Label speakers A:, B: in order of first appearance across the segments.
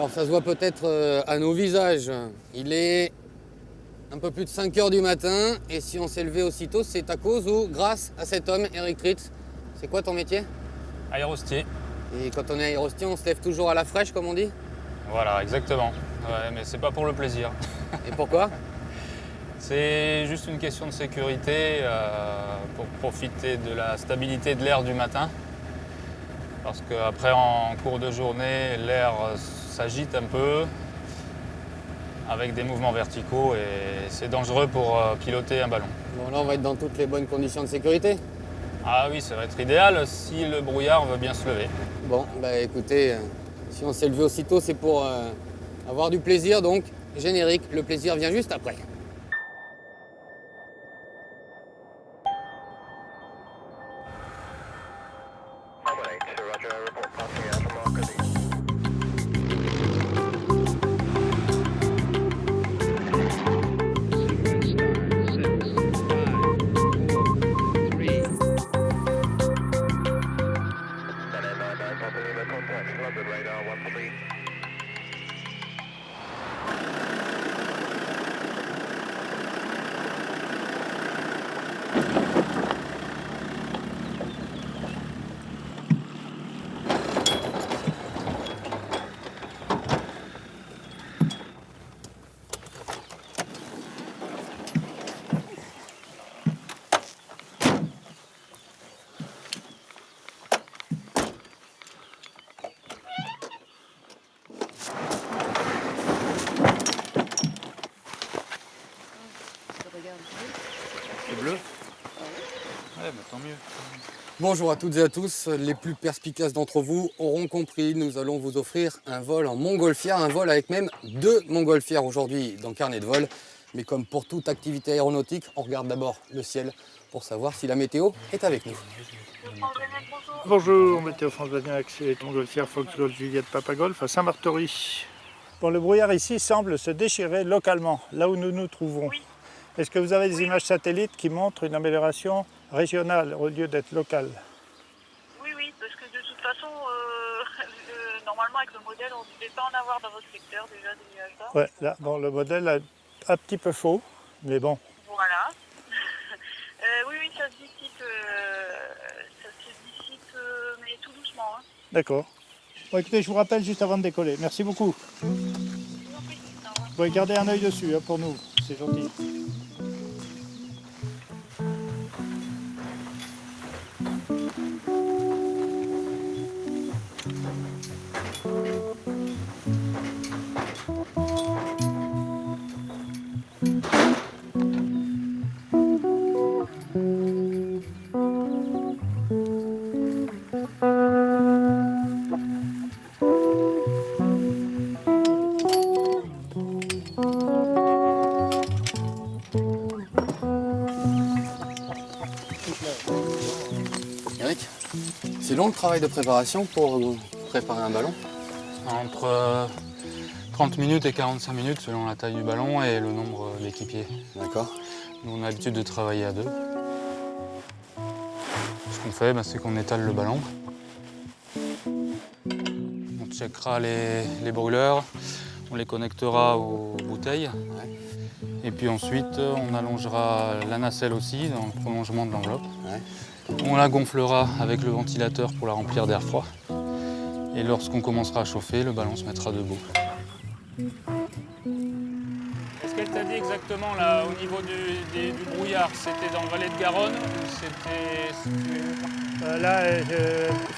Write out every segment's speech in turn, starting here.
A: Alors ça se voit peut-être à nos visages. Il est un peu plus de 5 heures du matin et si on s'est levé aussitôt, c'est à cause ou grâce à cet homme, Eric Tritz. C'est quoi ton métier?
B: Aérostier.
A: Et quand on est aérostier, on se lève toujours à la fraîche, comme on dit?
B: Voilà, exactement. Ouais, mais c'est pas pour le plaisir.
A: Et pourquoi?
B: C'est juste une question de sécurité pour profiter de la stabilité de l'air du matin. Parce qu'après, en cours de journée, l'air s'agite un peu avec des mouvements verticaux et c'est dangereux pour piloter un ballon.
A: Bon, là, on va être dans toutes les bonnes conditions de sécurité.
B: Ah oui, ça va être idéal si le brouillard veut bien se lever.
A: Bon, bah écoutez, si on s'est levé aussitôt, c'est pour avoir du plaisir, donc générique. Le plaisir vient juste après.
B: C'est bleu? Ouais, bah tant mieux.
A: Bonjour à toutes et à tous. Les plus perspicaces d'entre vous auront compris, nous allons vous offrir un vol en montgolfière, un vol avec même 2 montgolfières aujourd'hui dans Carnet de vol. Mais comme pour toute activité aéronautique, on regarde d'abord le ciel pour savoir si la météo est avec nous.
C: Bonjour, Météo France Bagnac, c'est Montgolfière Fox Golf Juliette Papa Golf à Saint-Martory. Bon, le brouillard ici semble se déchirer localement, là où nous nous trouvons.
D: Oui.
C: Est-ce que vous avez des images satellites qui montrent une amélioration régionale au lieu d'être locale?
D: Oui, parce que de toute façon, normalement avec le modèle, on ne devait pas en avoir dans votre secteur déjà des nuages bas.
C: Ouais, là, bon, le modèle est un petit peu faux, mais bon.
D: Voilà. Oui, ça se dissipe, mais tout doucement. Hein.
C: D'accord. Bon, écoutez, je vous rappelle juste avant de décoller. Merci beaucoup.
D: Je vous en prie. Au revoir.
C: Vous pouvez garder un œil dessus pour nous, c'est gentil.
A: Eric, c'est long le travail de préparation pour préparer un ballon?
B: Entre 30 minutes et 45 minutes selon la taille du ballon et le nombre d'équipiers.
A: D'accord.
B: Nous, on a l'habitude de travailler à 2. Ce qu'on fait, c'est qu'on étale le ballon. On checkera les brûleurs, on les connectera aux bouteilles. Et puis ensuite, on allongera la nacelle aussi dans le prolongement de l'enveloppe. On la gonflera avec le ventilateur pour la remplir d'air froid. Et lorsqu'on commencera à chauffer, le ballon se mettra debout. Est-ce qu'elle t'a dit exactement là, au niveau du brouillard, c'était dans le Valais de Garonne ou c'était...
C: Là,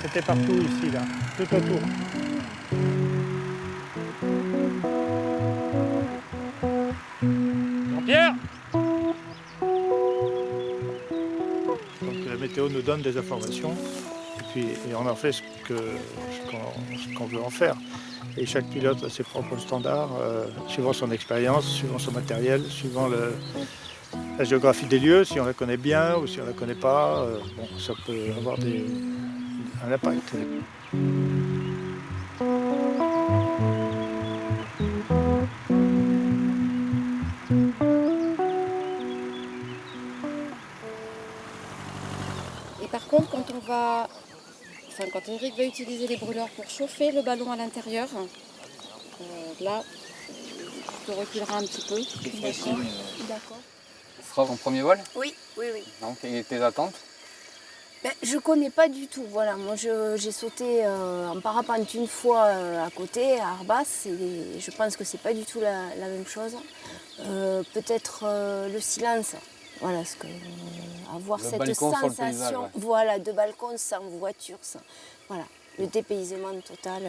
C: c'était partout ici, là, tout autour.
B: Jean-Pierre ?
C: Donc la météo nous donne des informations et on en fait ce qu'on veut en faire. Et chaque pilote a ses propres standards, suivant son expérience, suivant son matériel, suivant la géographie des lieux, si on la connaît bien ou si on la connaît pas. Ça peut avoir un impact.
E: Et par contre, quand Eric va utiliser les brûleurs pour chauffer le ballon à l'intérieur, là, je te reculerai un petit peu. D'accord.
A: Ce sera ton premier vol?
E: Oui, oui, oui.
A: Donc, et tes attentes?
E: Je connais pas du tout. Voilà, moi j'ai sauté en parapente une fois à côté, à Arbas, et je pense que c'est pas du tout la même chose. Peut-être le silence. Voilà, ce que, avoir
A: Le
E: cette
A: balcon sur le
E: sensation,
A: paysage, ouais.
E: voilà, de balcon sans voiture, voilà, le dépaysement total.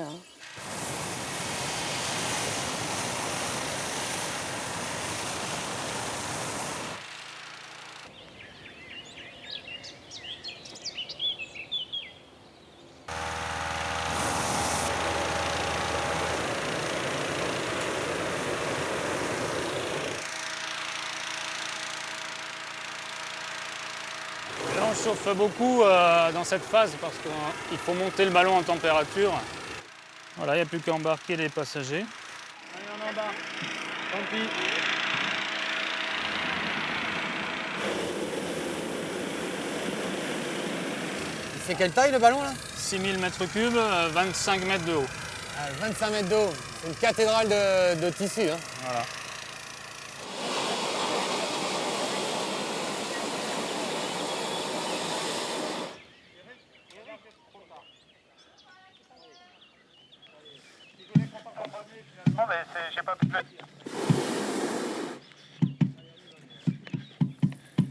B: Là, on chauffe beaucoup dans cette phase parce qu'il faut monter le ballon en température. Voilà, il n'y a plus qu'à embarquer les passagers. Allez, on embarque. Tant pis.
A: Il fait quelle taille le ballon là?
B: 6000 m3, 25 mètres de haut.
A: 25 mètres d'eau. C'est une cathédrale de tissu. Hein.
B: Voilà.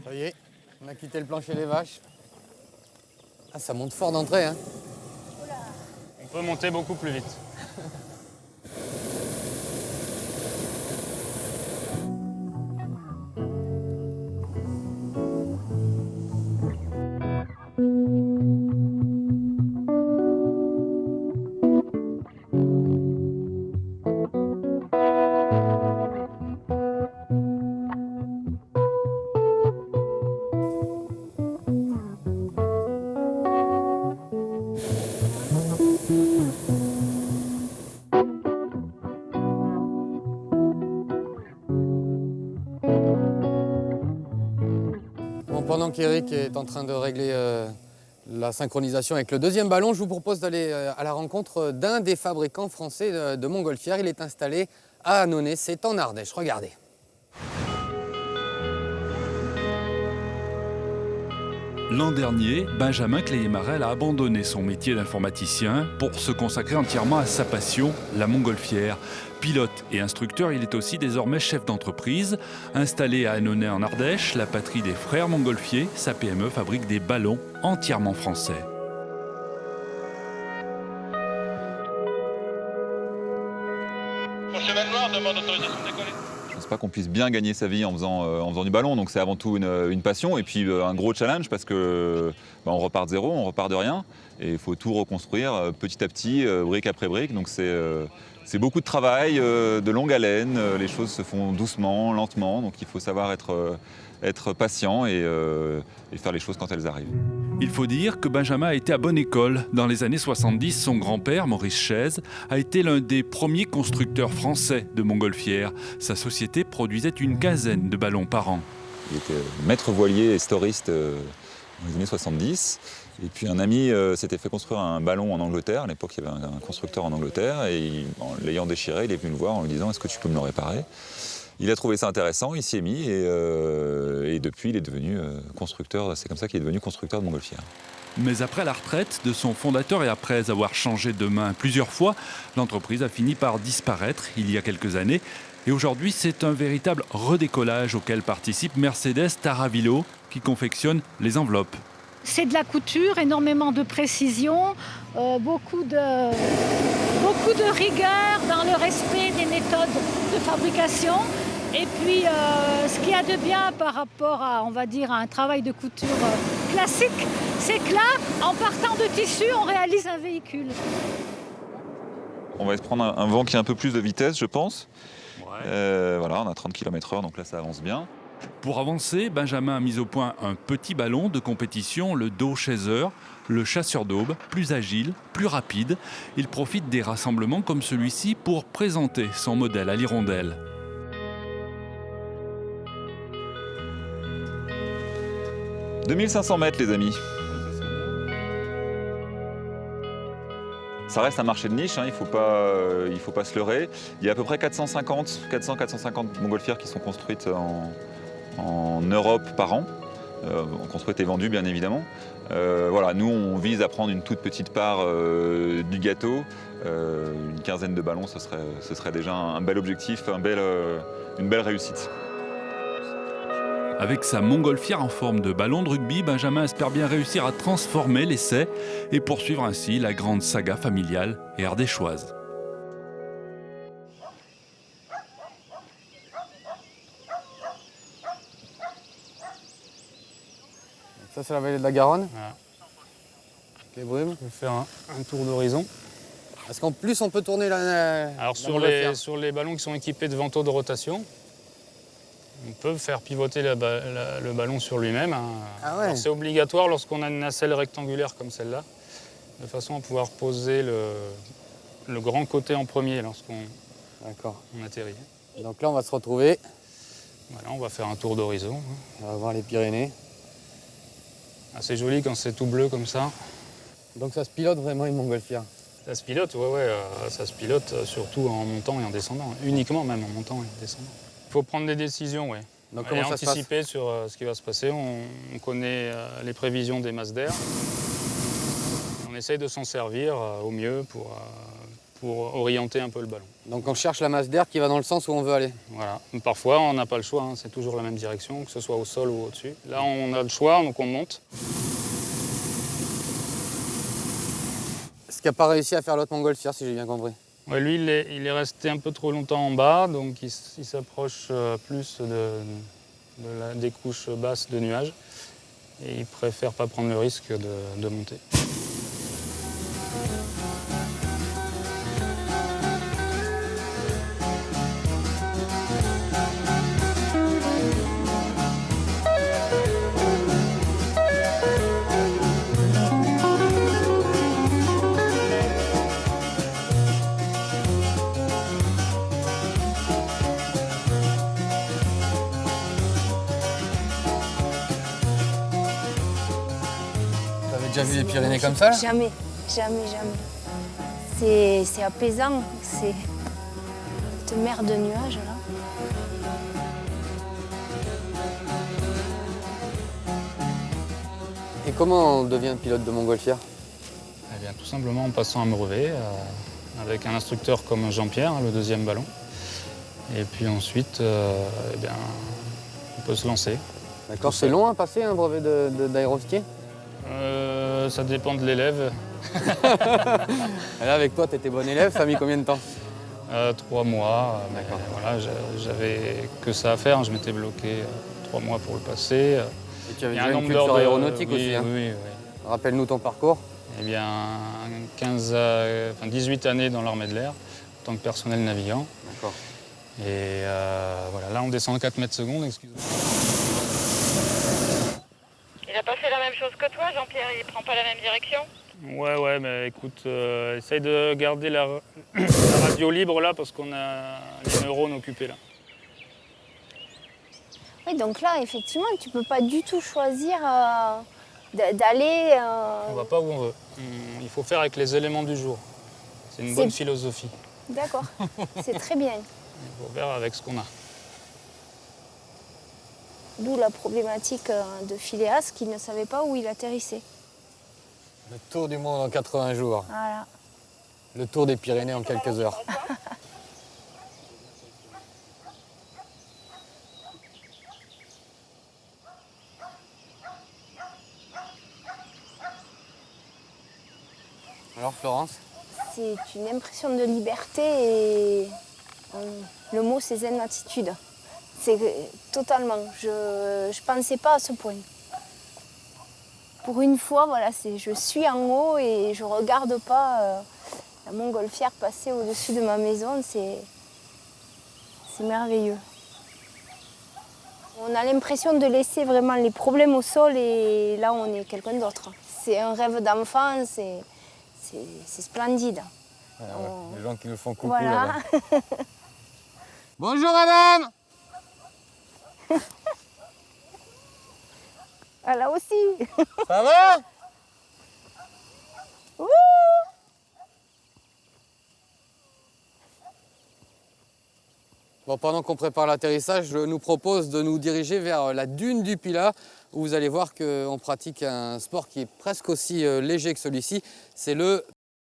A: Ça y est, on a quitté le plancher des vaches. Ah, ça monte fort d'entrée. Hein.
B: On peut monter beaucoup plus vite.
A: Bon, pendant qu'Eric est en train de régler la synchronisation avec le deuxième ballon, je vous propose d'aller à la rencontre d'un des fabricants français de montgolfières. Il est installé à Annonay, c'est en Ardèche. Regardez.
F: L'an dernier, Benjamin Cléé-Marel a abandonné son métier d'informaticien pour se consacrer entièrement à sa passion, la montgolfière. Pilote et instructeur, il est aussi désormais chef d'entreprise. Installé à Annonay en Ardèche, la patrie des frères Montgolfier, sa PME fabrique des ballons entièrement français.
G: Mon cheval noir demande autorisation de décoller.
H: Je ne pense pas qu'on puisse bien gagner sa vie en faisant du ballon, donc c'est avant tout une passion et puis un gros challenge parce que on repart de zéro, on repart de rien et il faut tout reconstruire petit à petit, brique après brique, donc c'est beaucoup de travail, de longue haleine, les choses se font doucement, lentement, donc il faut savoir être patient et faire les choses quand elles arrivent.
F: Il faut dire que Benjamin a été à bonne école. Dans les années 70, son grand-père, Maurice Chaise, a été l'un des premiers constructeurs français de montgolfières. Sa société produisait une quinzaine de ballons par an.
H: Il était maître voilier et storiste dans les années 70. Et puis un ami s'était fait construire un ballon en Angleterre. À l'époque, il y avait un constructeur en Angleterre. Et en l'ayant déchiré, il est venu le voir en lui disant « Est-ce que tu peux me le réparer ?» Il a trouvé ça intéressant, il s'y est mis et depuis il est devenu constructeur, c'est comme ça qu'il est devenu constructeur de montgolfières.
F: Mais après la retraite de son fondateur et après avoir changé de main plusieurs fois, l'entreprise a fini par disparaître il y a quelques années. Et aujourd'hui, c'est un véritable redécollage auquel participe Mercedes Taravillo qui confectionne les enveloppes.
I: C'est de la couture, énormément de précision, beaucoup de rigueur dans le respect des méthodes de fabrication. Et puis, ce qu'il y a de bien par rapport à, on va dire, à un travail de couture classique, c'est que là, en partant de tissu, on réalise un véhicule.
H: On va se prendre un vent qui a un peu plus de vitesse, je pense.
F: Ouais.
H: Voilà, on a 30 km/h, donc là ça avance bien.
F: Pour avancer, Benjamin a mis au point un petit ballon de compétition, le Doe Chaser, le chasseur d'aube, plus agile, plus rapide. Il profite des rassemblements comme celui-ci pour présenter son modèle à l'hirondelle. «
H: 2500 mètres les amis. Ça reste un marché de niche, hein, il faut pas se leurrer. Il y a à peu près 400-450 montgolfières qui sont construites en Europe par an. Construites et vendues bien évidemment. Voilà, nous on vise à prendre une toute petite part du gâteau. Une quinzaine de ballons, ce serait déjà un bel objectif, une belle réussite.
F: Avec sa montgolfière en forme de ballon de rugby, Benjamin espère bien réussir à transformer l'essai et poursuivre ainsi la grande saga familiale et ardéchoise.
A: Ça, c'est la vallée de la Garonne.
B: Voilà.
A: Les brumes.
B: On va faire un tour d'horizon.
A: Parce qu'en plus, on peut tourner la
B: Alors sur les ballons qui sont équipés de vantaux de rotation, on peut faire pivoter le ballon sur lui-même.
A: Ah ouais.
B: C'est obligatoire lorsqu'on a une nacelle rectangulaire comme celle-là, de façon à pouvoir poser le grand côté en premier lorsqu'on atterrit.
A: Donc là, on va se retrouver.
B: Voilà, on va faire un tour d'horizon.
A: On va voir les Pyrénées.
B: Assez joli quand c'est tout bleu comme ça.
A: Donc ça se pilote vraiment une montgolfière.
B: Ça se pilote, ouais, ça se pilote surtout en montant et en descendant, uniquement même en montant et en descendant. Il faut prendre des décisions, oui.
A: Donc
B: Et
A: comment ça se passe?
B: anticiper sur ce qui va se passer. On connaît les prévisions des masses d'air. On essaye de s'en servir au mieux pour orienter un peu le ballon.
A: Donc on cherche la masse d'air qui va dans le sens où on veut aller.
B: Voilà. Parfois, on n'a pas le choix, hein. C'est toujours la même direction, que ce soit au sol ou au-dessus. Là, on a le choix, donc on monte.
A: Ce qui n'a pas réussi à faire l'autre montgolfière, si j'ai bien compris.
B: Ouais, lui, il est resté un peu trop longtemps en bas, donc il s'approche plus des couches basses de nuages. Et il préfère pas prendre le risque de monter.
A: T'avais déjà vu les Pyrénées comme ça?
E: Jamais, jamais, jamais. C'est apaisant, c'est cette mer de nuages là.
A: Et comment on devient pilote de montgolfière?
B: Eh bien, tout simplement en passant un brevet avec un instructeur comme Jean-Pierre, le deuxième ballon. Et puis ensuite, eh bien, on peut se lancer.
A: D'accord, c'est long à passer un brevet d'aéroskier?
B: Ça dépend de l'élève.
A: Et là, avec toi, tu étais bon élève, ça a mis combien de temps?
B: 3 mois. D'accord. Voilà, j'avais que ça à faire. Je m'étais bloqué 3 mois pour le passer.
A: Et tu avais
B: Il y a
A: déjà
B: un
A: une
B: nombre
A: culture
B: d'heures
A: aéronautique
B: oui,
A: aussi. Hein.
B: Oui.
A: Rappelle-nous ton parcours.
B: Eh bien, 18 années dans l'armée de l'air, en tant que personnel navigant.
A: D'accord.
B: Et voilà, là on descend 4 mètres secondes, excusez-moi.
D: Il a pas fait la même chose que toi, Jean-Pierre, il prend pas la même direction?
B: Ouais, mais écoute, essaye de garder la radio libre là parce qu'on a les neurones occupés là.
E: Oui, donc là, effectivement, tu peux pas du tout choisir d'aller.
B: On va pas où on veut. Il faut faire avec les éléments du jour. C'est une bonne philosophie.
E: D'accord, c'est très bien.
B: Il faut faire avec ce qu'on a.
E: D'où la problématique de Phileas qui ne savait pas où il atterrissait.
A: Le tour du monde en 80 jours.
E: Voilà.
A: Le tour des Pyrénées en quelques heures. Alors Florence?
E: C'est une impression de liberté et le mot c'est zen attitude. C'est totalement, je pensais pas à ce point. Pour une fois, voilà, je suis en haut et je regarde pas la montgolfière passer au-dessus de ma maison, c'est merveilleux. On a l'impression de laisser vraiment les problèmes au sol et là on est quelqu'un d'autre. C'est un rêve d'enfant, c'est splendide.
A: Ouais. Les gens qui nous font coucou
E: Voilà.
A: là-bas. Bonjour madame.
E: Ah, là aussi.
A: Ça va?
E: Wouh.
A: Bon, pendant qu'on prépare l'atterrissage, je nous propose de nous diriger vers la dune du Pilat, où vous allez voir qu'on pratique un sport qui est presque aussi léger que celui-ci, c'est le